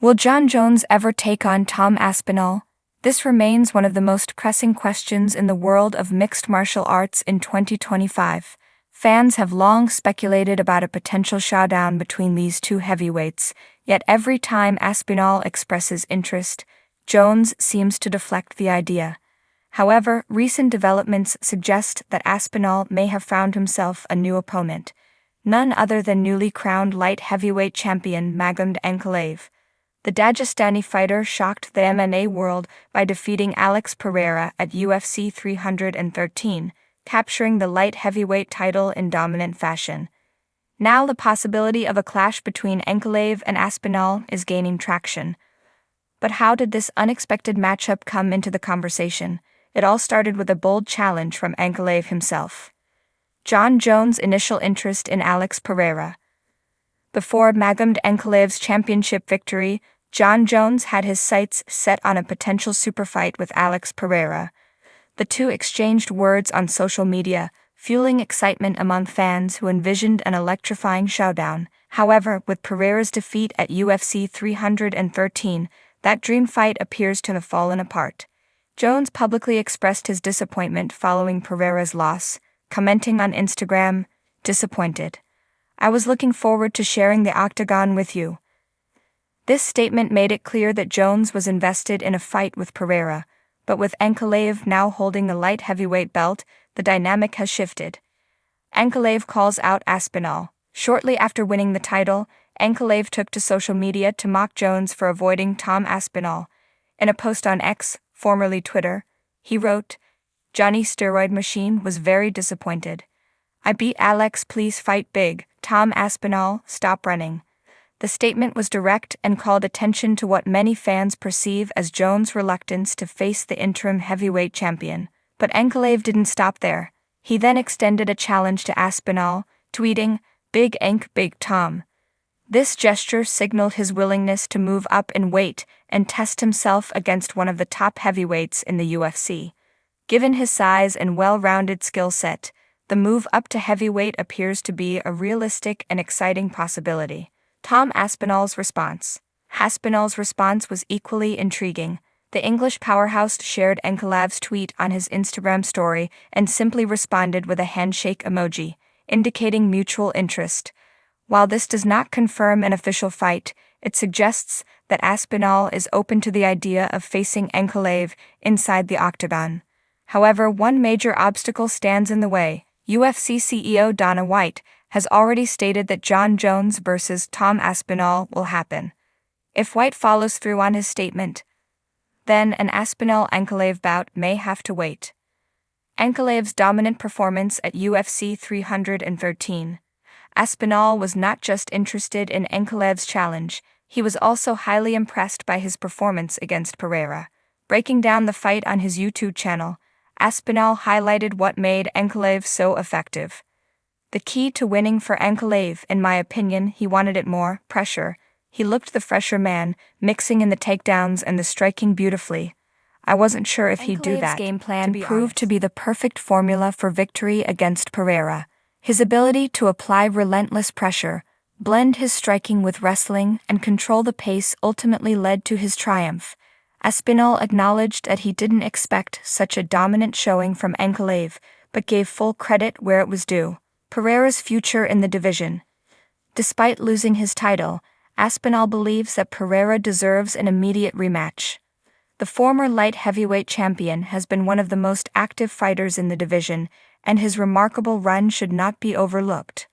Will Jon Jones ever take on Tom Aspinall? This remains one of the most pressing questions in the world of mixed martial arts in 2025. Fans have long speculated about a potential showdown between these two heavyweights, yet every time Aspinall expresses interest, Jones seems to deflect the idea. However, recent developments suggest that Aspinall may have found himself a new opponent, none other than newly crowned light heavyweight champion Magomed Ankalaev. The Dagestani fighter shocked the MMA world by defeating Alex Pereira at UFC 313, capturing the light heavyweight title in dominant fashion. Now the possibility of a clash between Ankalaev and Aspinall is gaining traction. But how did this unexpected matchup come into the conversation? It all started with a bold challenge from Ankalaev himself. Jon Jones' initial interest in Alex Pereira. Before Magomed Ankalaev's championship victory, Jon Jones had his sights set on a potential superfight with Alex Pereira. The two exchanged words on social media, fueling excitement among fans who envisioned an electrifying showdown. However, with Pereira's defeat at UFC 313, that dream fight appears to have fallen apart. Jones publicly expressed his disappointment following Pereira's loss, commenting on Instagram, "Disappointed. I was looking forward to sharing the octagon with you." This statement made it clear that Jones was invested in a fight with Pereira, but with Ankalaev now holding the light heavyweight belt, the dynamic has shifted. Ankalaev calls out Aspinall. Shortly after winning the title, Ankalaev took to social media to mock Jones for avoiding Tom Aspinall. In a post on X, formerly Twitter, he wrote, "Johnny Steroid Machine was very disappointed. I beat Alex, please fight big. Tom Aspinall, stop running." The statement was direct and called attention to what many fans perceive as Jones' reluctance to face the interim heavyweight champion. But Ankalaev didn't stop there. He then extended a challenge to Aspinall, tweeting, "Big Ank, Big Tom." This gesture signaled his willingness to move up in weight and test himself against one of the top heavyweights in the UFC. Given his size and well-rounded skill set, the move up to heavyweight appears to be a realistic and exciting possibility. Tom Aspinall's response. Aspinall's response was equally intriguing. The English powerhouse shared Ankalaev's tweet on his Instagram story and simply responded with a handshake emoji, indicating mutual interest. While this does not confirm an official fight, it suggests that Aspinall is open to the idea of facing Ankalaev inside the octagon. However, one major obstacle stands in the way. UFC CEO Dana White has already stated that Jon Jones versus Tom Aspinall will happen. If White follows through on his statement, then an Aspinall-Ankalaev bout may have to wait. Ankalaev's dominant performance at UFC 313. Aspinall was not just interested in Ankalaev's challenge, he was also highly impressed by his performance against Pereira. Breaking down the fight on his YouTube channel, Aspinall highlighted what made Ankalaev so effective. The key to winning for Ankalaev, in my opinion, he wanted it more pressure. He looked the fresher man, mixing in the takedowns and the striking beautifully. I wasn't sure if he'd do that. Ankalaev's game plan proved to be the perfect formula for victory against Pereira. His ability to apply relentless pressure, blend his striking with wrestling, and control the pace ultimately led to his triumph. Aspinall acknowledged that he didn't expect such a dominant showing from Ankalaev, but gave full credit where it was due. Pereira's future in the division. Despite losing his title, Aspinall believes that Pereira deserves an immediate rematch. The former light heavyweight champion has been one of the most active fighters in the division, and his remarkable run should not be overlooked.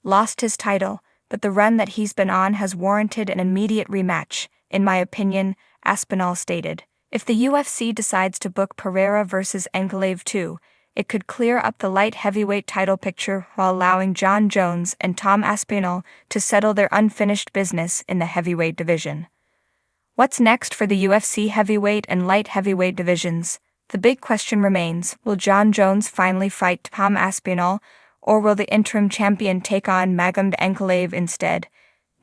Lost his title, but the run that he's been on has warranted an immediate rematch, in my opinion, Aspinall stated. If the UFC decides to book Pereira versus Ankalaev too, it could clear up the light heavyweight title picture while allowing Jon Jones and Tom Aspinall to settle their unfinished business in the heavyweight division. What's next for the UFC heavyweight and light heavyweight divisions? The big question remains, will Jon Jones finally fight Tom Aspinall, or will the interim champion take on Magomed Ankalaev instead?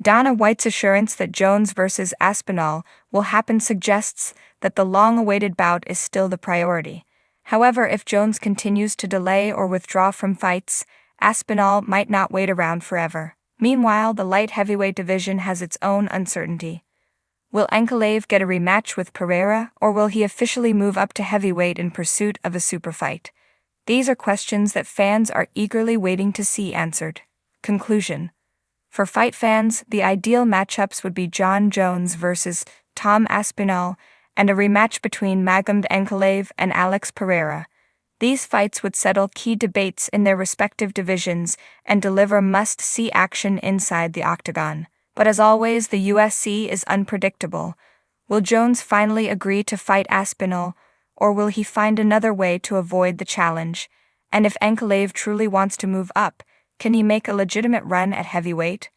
Dana White's assurance that Jones versus Aspinall will happen suggests that the long-awaited bout is still the priority. However, if Jones continues to delay or withdraw from fights, Aspinall might not wait around forever. Meanwhile, the light heavyweight division has its own uncertainty. Will Ankalaev get a rematch with Pereira, or will he officially move up to heavyweight in pursuit of a super fight? These are questions that fans are eagerly waiting to see answered. Conclusion. For fight fans, the ideal matchups would be Jon Jones versus Tom Aspinall and a rematch between Magomed Ankalaev and Alex Pereira. These fights would settle key debates in their respective divisions and deliver must-see action inside the octagon. But as always, the UFC is unpredictable. Will Jones finally agree to fight Aspinall, or will he find another way to avoid the challenge? And if Ankalaev truly wants to move up, can he make a legitimate run at heavyweight?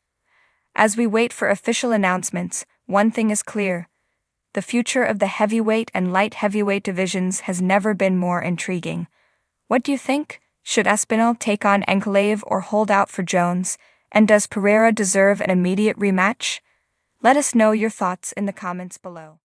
As we wait for official announcements, one thing is clear. The future of the heavyweight and light heavyweight divisions has never been more intriguing. What do you think? Should Aspinall take on Ankalaev or hold out for Jones? And does Pereira deserve an immediate rematch? Let us know your thoughts in the comments below.